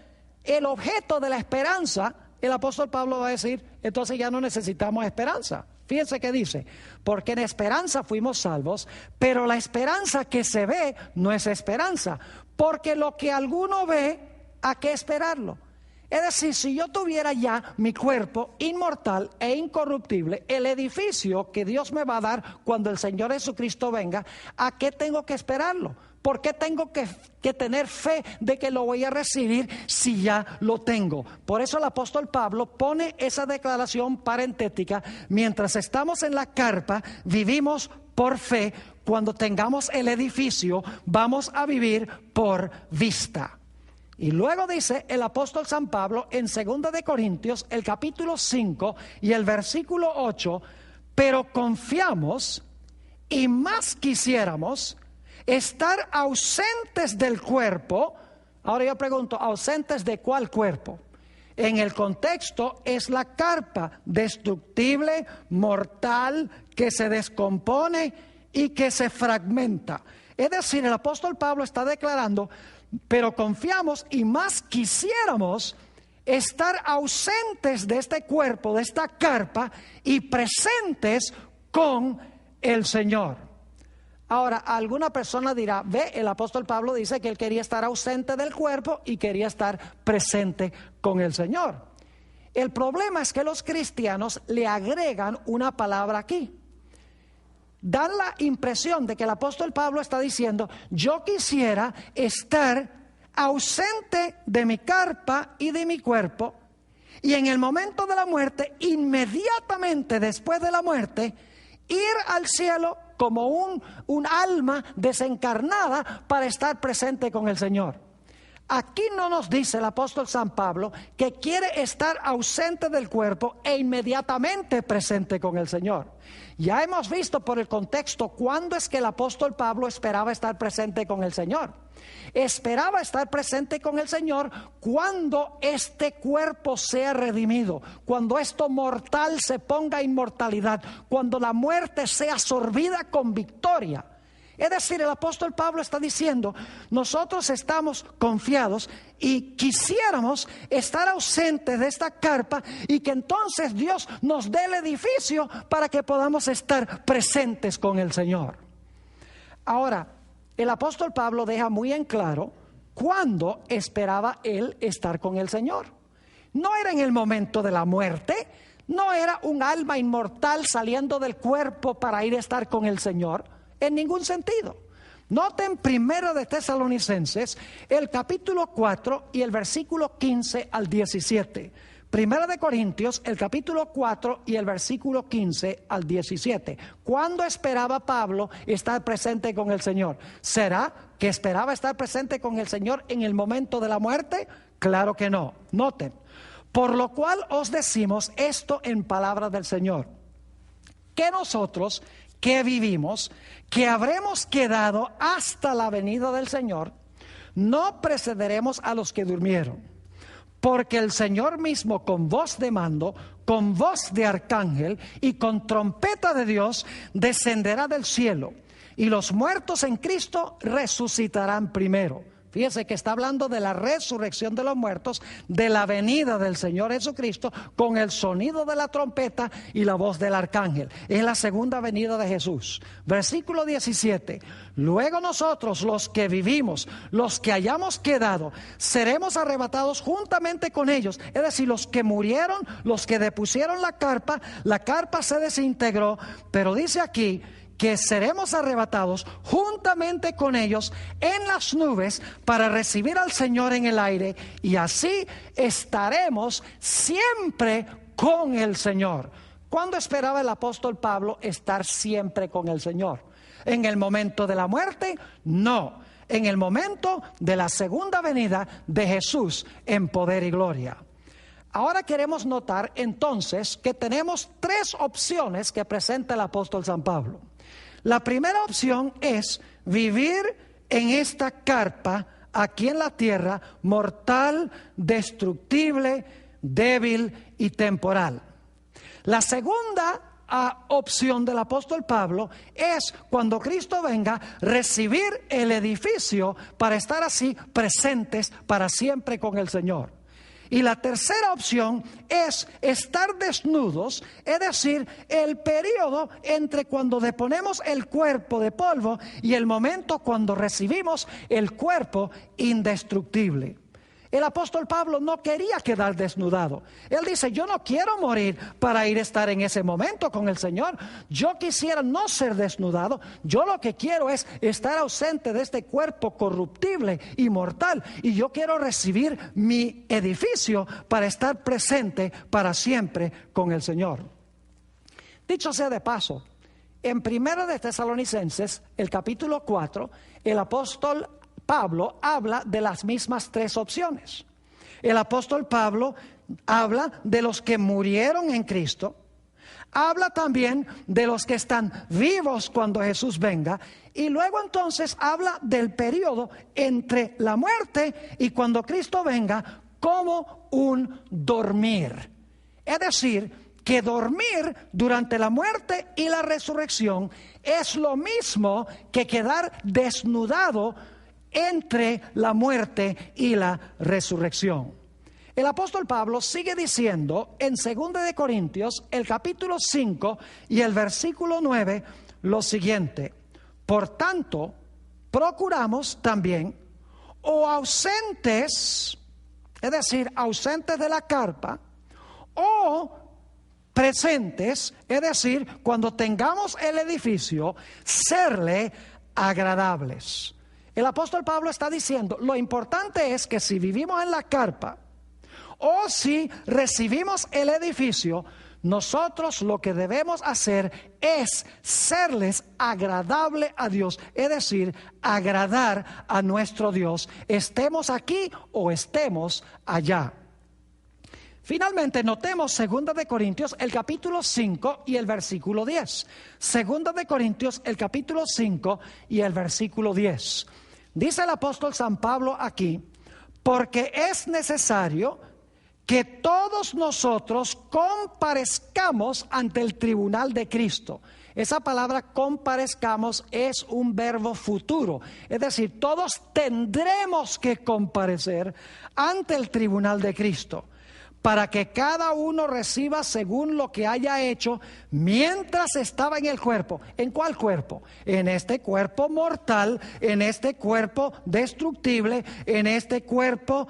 el objeto de la esperanza, el apóstol Pablo va a decir, entonces ya no necesitamos esperanza. Fíjense que dice, porque en esperanza fuimos salvos, pero la esperanza que se ve no es esperanza, porque lo que alguno ve, ¿a qué esperarlo? Es decir, si yo tuviera ya mi cuerpo inmortal e incorruptible, el edificio que Dios me va a dar cuando el Señor Jesucristo venga, ¿a qué tengo que esperarlo? ¿Por qué tengo que tener fe de que lo voy a recibir si ya lo tengo? Por eso el apóstol Pablo pone esa declaración parentética. Mientras estamos en la carpa, vivimos por fe. Cuando tengamos el edificio, vamos a vivir por vista. Y luego dice el apóstol San Pablo en 2 de Corintios, el capítulo 5 y el versículo 8, pero confiamos y más quisiéramos estar ausentes del cuerpo. Ahora yo pregunto, ¿ausentes de cuál cuerpo? En el contexto es la carpa, destructible, mortal, que se descompone y que se fragmenta. Es decir, el apóstol Pablo está declarando, pero confiamos y más quisiéramos estar ausentes de este cuerpo, de esta carpa, y presentes con el Señor. Ahora, alguna persona dirá, ve, el apóstol Pablo dice que él quería estar ausente del cuerpo y quería estar presente con el Señor. El problema es que los cristianos le agregan una palabra aquí. Dan la impresión de que el apóstol Pablo está diciendo, yo quisiera estar ausente de mi carpa y de mi cuerpo, y en el momento de la muerte, inmediatamente después de la muerte, ir al cielo como un alma desencarnada para estar presente con el Señor. Aquí no nos dice el apóstol San Pablo que quiere estar ausente del cuerpo e inmediatamente presente con el Señor. Ya hemos visto por el contexto cuándo es que el apóstol Pablo esperaba estar presente con el Señor. Esperaba estar presente con el Señor cuando este cuerpo sea redimido, cuando esto mortal se ponga inmortalidad, cuando la muerte sea absorbida con victoria. Es decir, el apóstol Pablo está diciendo, nosotros estamos confiados y quisiéramos estar ausentes de esta carpa y que entonces Dios nos dé el edificio para que podamos estar presentes con el Señor. Ahora, el apóstol Pablo deja muy en claro ¿cuándo esperaba él estar con el Señor? No era en el momento de la muerte, no era un alma inmortal saliendo del cuerpo para ir a estar con el Señor, en ningún sentido. Noten 1 de Tesalonicenses, el capítulo 4 y el versículo 15 al 17. 1 de Corintios, el capítulo 4 y el versículo 15 al 17. ¿Cuándo esperaba Pablo estar presente con el Señor? ¿Será que esperaba estar presente con el Señor en el momento de la muerte? Claro que no. Noten, por lo cual os decimos esto en palabra del Señor, que nosotros que vivimos, que habremos quedado hasta la venida del Señor, no precederemos a los que durmieron. Porque el Señor mismo, con voz de mando, con voz de arcángel y con trompeta de Dios, descenderá del cielo, y los muertos en Cristo resucitarán primero. Fíjese que está hablando de la resurrección de los muertos, de la venida del Señor Jesucristo, con el sonido de la trompeta y la voz del arcángel. Es la segunda venida de Jesús. Versículo 17. Luego nosotros, los que vivimos, los que hayamos quedado, seremos arrebatados juntamente con ellos. Es decir, los que murieron, los que depusieron la carpa se desintegró, pero dice aquí que seremos arrebatados juntamente con ellos en las nubes para recibir al Señor en el aire, y así estaremos siempre con el Señor. ¿Cuándo esperaba el apóstol Pablo estar siempre con el Señor? ¿En el momento de la muerte? No. En el momento de la segunda venida de Jesús en poder y gloria. Ahora queremos notar entonces que tenemos tres opciones que presenta el apóstol San Pablo. La primera opción es vivir en esta carpa aquí en la tierra, mortal, destructible, débil y temporal. La segunda opción del apóstol Pablo es, cuando Cristo venga, recibir el edificio para estar así presentes para siempre con el Señor. Y la tercera opción es estar desnudos, es decir, el periodo entre cuando deponemos el cuerpo de polvo y el momento cuando recibimos el cuerpo indestructible. El apóstol Pablo no quería quedar desnudado. Él dice, yo no quiero morir para ir a estar en ese momento con el Señor. Yo quisiera no ser desnudado. Yo lo que quiero es estar ausente de este cuerpo corruptible y mortal. Y yo quiero recibir mi edificio para estar presente para siempre con el Señor. Dicho sea de paso, en 1 de Tesalonicenses, el capítulo 4, el apóstol Pablo habla de las mismas tres opciones. El apóstol Pablo habla de los que murieron en Cristo, habla también de los que están vivos cuando Jesús venga, y luego entonces habla del periodo entre la muerte y cuando Cristo venga como un dormir. Es decir, que dormir durante la muerte y la resurrección es lo mismo que quedar desnudado entre la muerte y la resurrección. El apóstol Pablo sigue diciendo en 2 de Corintios, el capítulo 5 y el versículo 9, lo siguiente: por tanto, procuramos también, o ausentes, es decir, ausentes de la carpa, o presentes, es decir, cuando tengamos el edificio, serle agradables. El apóstol Pablo está diciendo, lo importante es que si vivimos en la carpa o si recibimos el edificio, nosotros lo que debemos hacer es serles agradable a Dios, es decir, agradar a nuestro Dios, estemos aquí o estemos allá. Finalmente, notemos 2 de Corintios, el capítulo 5 y el versículo 10. 2 de Corintios, el capítulo 5 y el versículo 10. Dice el apóstol San Pablo aquí, porque es necesario que todos nosotros comparezcamos ante el tribunal de Cristo. Esa palabra comparezcamos es un verbo futuro, es decir, todos tendremos que comparecer ante el tribunal de Cristo, para que cada uno reciba según lo que haya hecho mientras estaba en el cuerpo. ¿En cuál cuerpo? En este cuerpo mortal, en este cuerpo destructible, en este cuerpo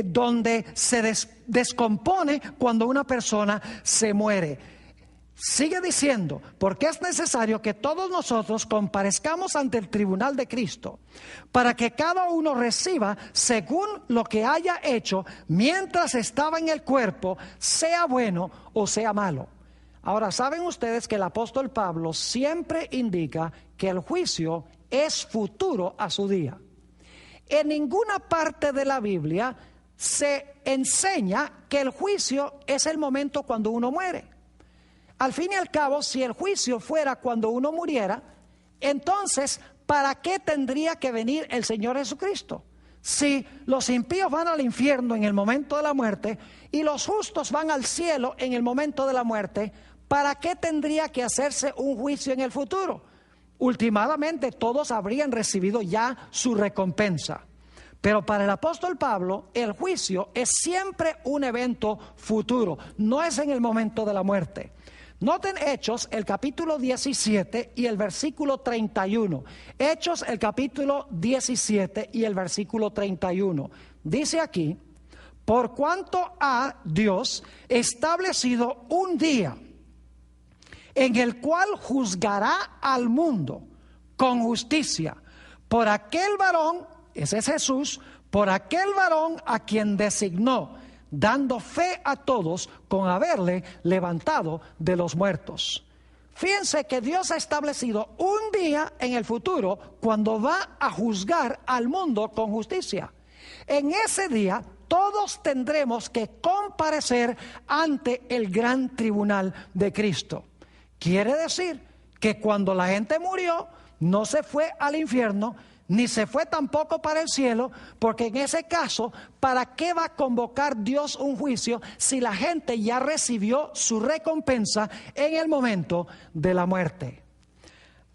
donde se descompone cuando una persona se muere. Sigue diciendo, porque es necesario que todos nosotros comparezcamos ante el tribunal de Cristo, para que cada uno reciba según lo que haya hecho mientras estaba en el cuerpo, sea bueno o sea malo. Ahora, ¿saben ustedes que el apóstol Pablo siempre indica que el juicio es futuro a su día? En ninguna parte de la Biblia se enseña que el juicio es el momento cuando uno muere. Al fin y al cabo, si el juicio fuera cuando uno muriera, entonces, ¿para qué tendría que venir el Señor Jesucristo? Si los impíos van al infierno en el momento de la muerte y los justos van al cielo en el momento de la muerte, ¿para qué tendría que hacerse un juicio en el futuro? Últimamente todos habrían recibido ya su recompensa. Pero para el apóstol Pablo, el juicio es siempre un evento futuro, no es en el momento de la muerte. Noten Hechos, el capítulo 17 y el versículo 31. Hechos, el capítulo 17 y el versículo 31. Dice aquí, por cuanto ha Dios establecido un día en el cual juzgará al mundo con justicia por aquel varón, ese es Jesús, por aquel varón a quien designó, dando fe a todos con haberle levantado de los muertos. Fíjense que Dios ha establecido un día en el futuro cuando va a juzgar al mundo con justicia. En ese día todos tendremos que comparecer ante el gran tribunal de Cristo. Quiere decir que cuando la gente murió no se fue al infierno, ni se fue tampoco para el cielo, porque en ese caso, ¿para qué va a convocar Dios un juicio si la gente ya recibió su recompensa en el momento de la muerte?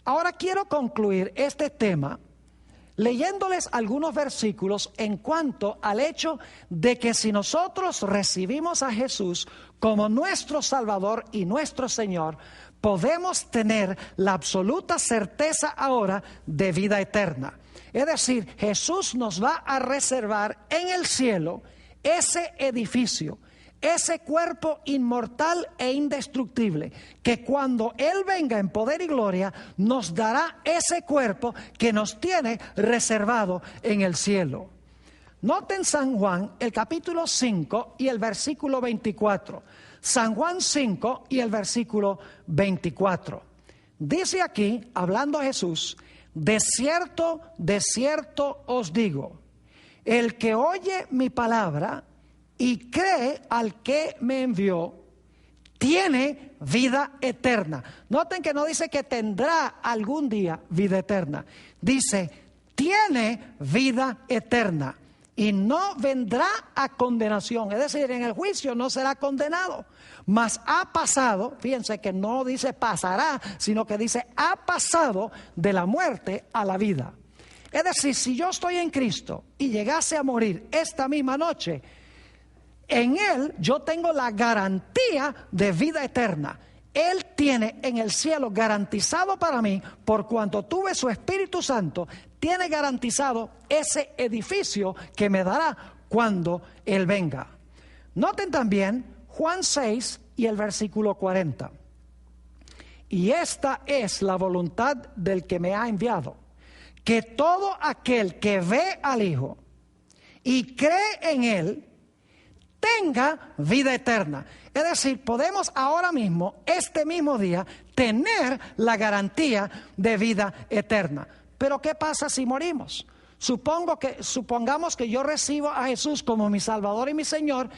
Ahora quiero concluir este tema leyéndoles algunos versículos en cuanto al hecho de que si nosotros recibimos a Jesús como nuestro Salvador y nuestro Señor, podemos tener la absoluta certeza ahora de vida eterna. Es decir, Jesús nos va a reservar en el cielo ese edificio, ese cuerpo inmortal e indestructible, que cuando Él venga en poder y gloria, nos dará ese cuerpo que nos tiene reservado en el cielo. Noten San Juan, el capítulo 5 y el versículo 24. San Juan 5 y el versículo 24. Dice aquí, hablando Jesús, de cierto os digo, el que oye mi palabra y cree al que me envió, tiene vida eterna. Noten que no dice que tendrá algún día vida eterna. Dice, tiene vida eterna y no vendrá a condenación. Es decir, en el juicio no será condenado, mas ha pasado, fíjense que no dice pasará, sino que dice ha pasado de la muerte a la vida. Es decir, si yo estoy en Cristo y llegase a morir esta misma noche, en Él yo tengo la garantía de vida eterna. Él tiene en el cielo garantizado para mí, por cuanto tuve su Espíritu Santo, tiene garantizado ese edificio que me dará cuando Él venga. Noten también Juan 6 y el versículo 40. Y esta es la voluntad del que me ha enviado, que todo aquel que ve al Hijo y cree en Él, tenga vida eterna. Es decir, podemos ahora mismo, este mismo día, tener la garantía de vida eterna. Pero ¿qué pasa si morimos? Supongamos que yo recibo a Jesús como mi Salvador y mi Señor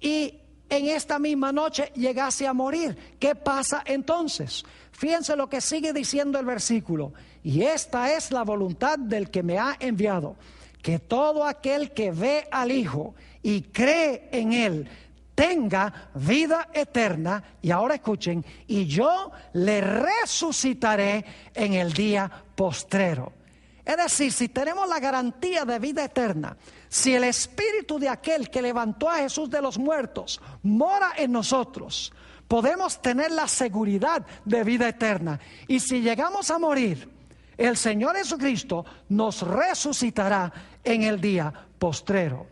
y en esta misma noche llegase a morir. ¿Qué pasa entonces? Fíjense lo que sigue diciendo el versículo. Y esta es la voluntad del que me ha enviado, que todo aquel que ve al Hijo y cree en Él tenga vida eterna. Y ahora escuchen, y yo le resucitaré en el día postrero. Es decir, si tenemos la garantía de vida eterna, si el espíritu de aquel que levantó a Jesús de los muertos mora en nosotros, podemos tener la seguridad de vida eterna. Y si llegamos a morir, el Señor Jesucristo nos resucitará en el día postrero.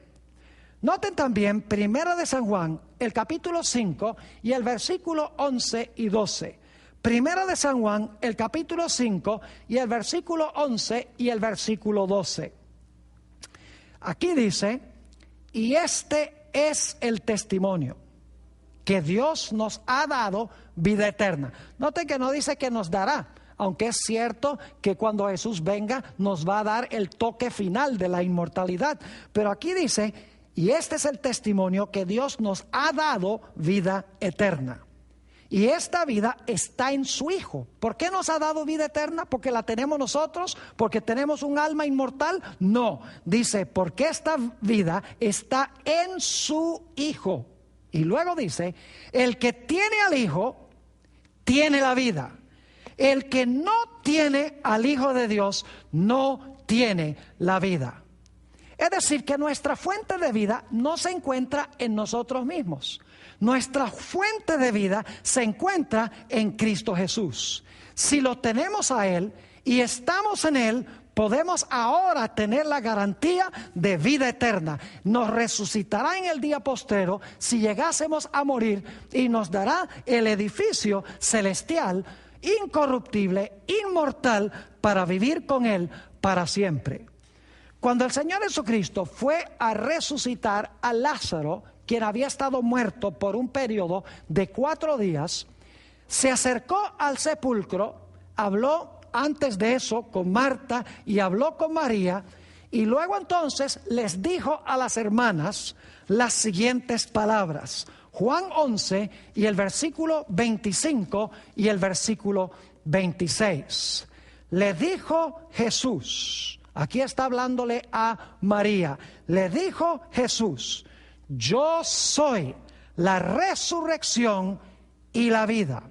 Noten también 1 de San Juan, el capítulo 5 y el versículo 11 y 12. 1 de San Juan, el capítulo 5 y el versículo 11 y el versículo 12. Aquí dice, y este es el testimonio, que Dios nos ha dado vida eterna. Noten que no dice que nos dará, aunque es cierto que cuando Jesús venga nos va a dar el toque final de la inmortalidad. Pero aquí dice, y este es el testimonio, que Dios nos ha dado vida eterna. Y esta vida está en su Hijo. ¿Por qué nos ha dado vida eterna? ¿Porque la tenemos nosotros? ¿Porque tenemos un alma inmortal? No, dice, porque esta vida está en su Hijo. Y luego dice, el que tiene al Hijo, tiene la vida. El que no tiene al Hijo de Dios, no tiene la vida. Es decir, que nuestra fuente de vida no se encuentra en nosotros mismos. Nuestra fuente de vida se encuentra en Cristo Jesús. Si lo tenemos a Él y estamos en Él, podemos ahora tener la garantía de vida eterna. Nos resucitará en el día postrero si llegásemos a morir y nos dará el edificio celestial, incorruptible, inmortal, para vivir con Él para siempre. Cuando el Señor Jesucristo fue a resucitar a Lázaro, quien había estado muerto por un periodo de 4 días, se acercó al sepulcro, habló antes de eso con Marta y habló con María, y luego entonces les dijo a las hermanas las siguientes palabras. Juan 11 y el versículo 25 y el versículo 26. Le dijo Jesús, aquí está hablándole a María, le dijo Jesús, yo soy la resurrección y la vida.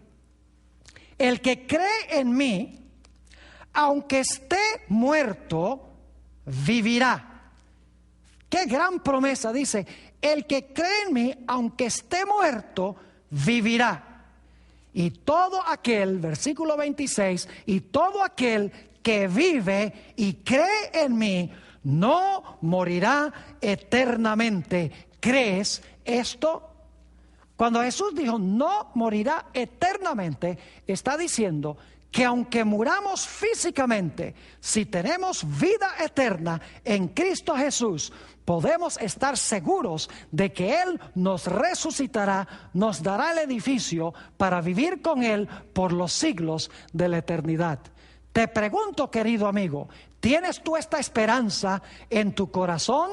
El que cree en mí, aunque esté muerto, vivirá. Qué gran promesa, dice, el que cree en mí, aunque esté muerto, vivirá. Y todo aquel, versículo 26, y todo aquel que vive y cree en mí, no morirá eternamente. ¿Crees esto? Cuando Jesús dijo no morirá eternamente, está diciendo que aunque muramos físicamente, si tenemos vida eterna en Cristo Jesús, podemos estar seguros de que Él nos resucitará, nos dará el edificio para vivir con Él por los siglos de la eternidad. Te pregunto, querido amigo, ¿tienes tú esta esperanza en tu corazón?